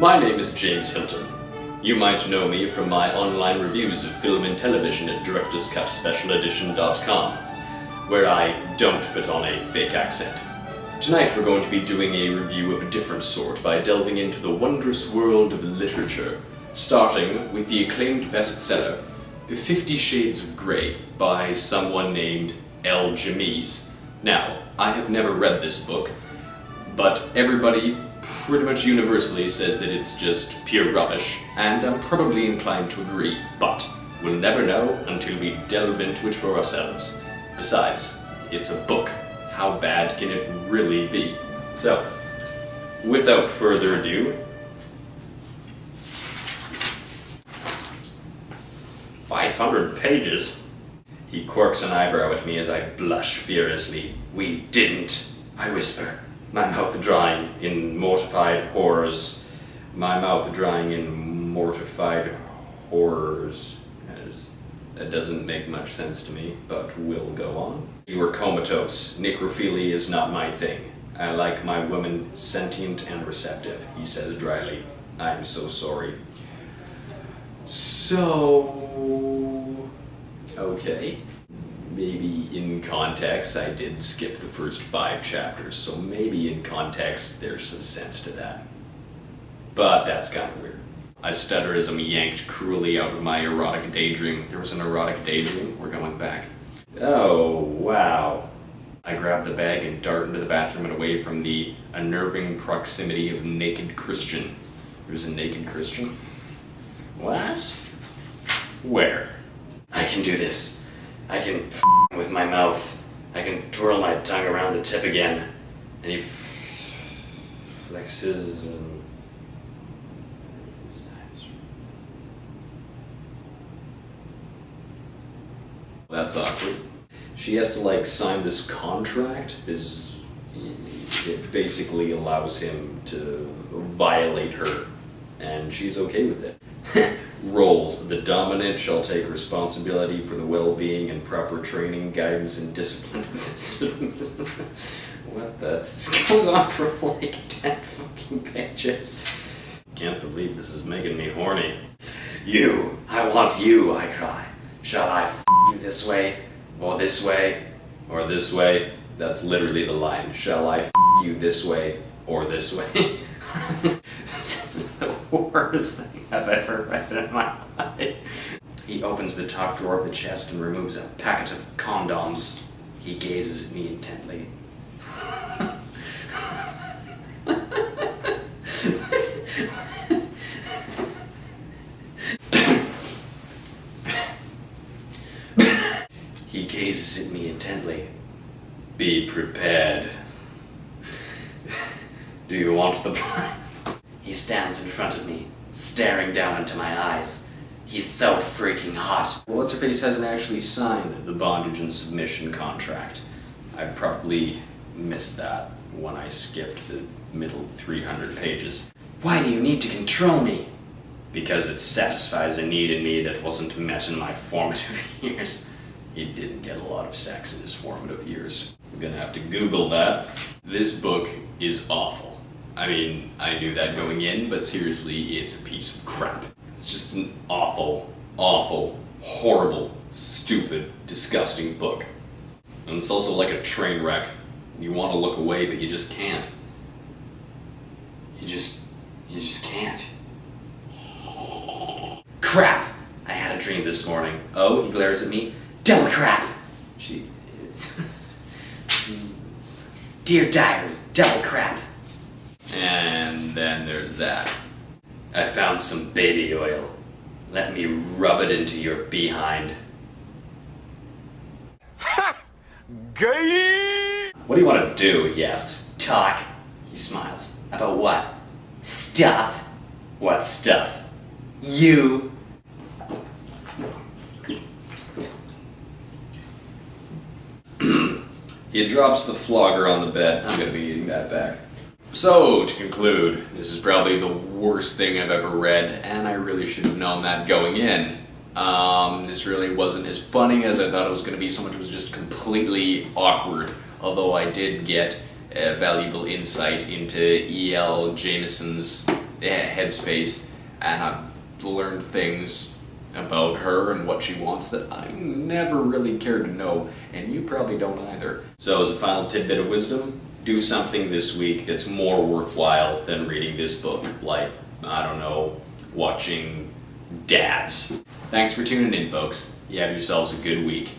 My name is James Hilton. You might know me from my online reviews of film and television at directorscutspecialedition.com, where I don't put on a fake accent. Tonight we're going to be doing a review of a different sort by delving into the wondrous world of literature, starting with the acclaimed bestseller, 50 Shades of Grey by someone named L. Jamise. Now, I have never read this book, but everybody pretty much universally says that it's just pure rubbish, and I'm probably inclined to agree, but we'll never know until we delve into it for ourselves. Besides, it's a book. How bad can it really be? So, without further ado, 500 pages. He quirks an eyebrow at me as I blush furiously. We didn't, I whisper, my mouth drying in mortified horrors. My mouth drying in mortified horrors. That doesn't make much sense to me, but we'll go on. You were comatose. Necrophilia is not my thing. I like my women sentient and receptive, he says dryly. I'm so sorry. So... okay. Maybe in context I did skip the first 5 chapters, so maybe in context there's some sense to that. But that's kind of weird. I stutter as I'm yanked cruelly out of my erotic daydream. There was an erotic daydream? We're going back. Oh, wow. I grab the bag and dart into the bathroom and away from the unnerving proximity of naked Christian. There's a naked Christian? What? Where? I can do this. I can with my mouth. I can twirl my tongue around the tip again. And he flexes and... That's awkward. She has to sign this contract. It basically allows him to violate her, and she's okay with it. Roles. The dominant shall take responsibility for the well-being and proper training, guidance, and discipline of the submissive. What the? This goes on for 10 fucking pages. Can't believe this is making me horny. You! I want you, I cry. Shall I you this way, or this way, or this way? That's literally the line. Shall I you this way, or this way? This is the worst thing I've ever read in my life. He opens the top drawer of the chest and removes a packet of condoms. He gazes at me intently. He gazes at me intently. Be prepared. Do you want the plan? He stands in front of me, staring down into my eyes. He's so freaking hot. What's-her-face hasn't actually signed the bondage and submission contract. I probably missed that when I skipped the middle 300 pages. Why do you need to control me? Because it satisfies a need in me that wasn't met in my formative years. He didn't get a lot of sex in his formative years. I'm gonna have to Google that. This book is awful. I mean, I knew that going in, but seriously, it's a piece of crap. It's just an awful, awful, horrible, stupid, disgusting book. And it's also like a train wreck. You want to look away, but you just can't. You just can't. Crap! I had a dream this morning. Oh, he glares at me. Double crap! Dear diary, double crap. And then there's that. I found some baby oil. Let me rub it into your behind. Ha! Gay! What do you want to do? He asks. Talk. He smiles. About what? Stuff. What stuff? You. He drops the flogger on the bed. I'm gonna be eating that back. So, to conclude, this is probably the worst thing I've ever read, and I really should have known that going in. This really wasn't as funny as I thought it was going to be. So much was just completely awkward, although I did get valuable insight into E.L. Jamison's headspace, and I've learned things about her and what she wants that I never really cared to know, and you probably don't either. So as a final tidbit of wisdom, do something this week that's more worthwhile than reading this book, like, I don't know, watching Dads. Thanks for tuning in, folks. You have yourselves a good week.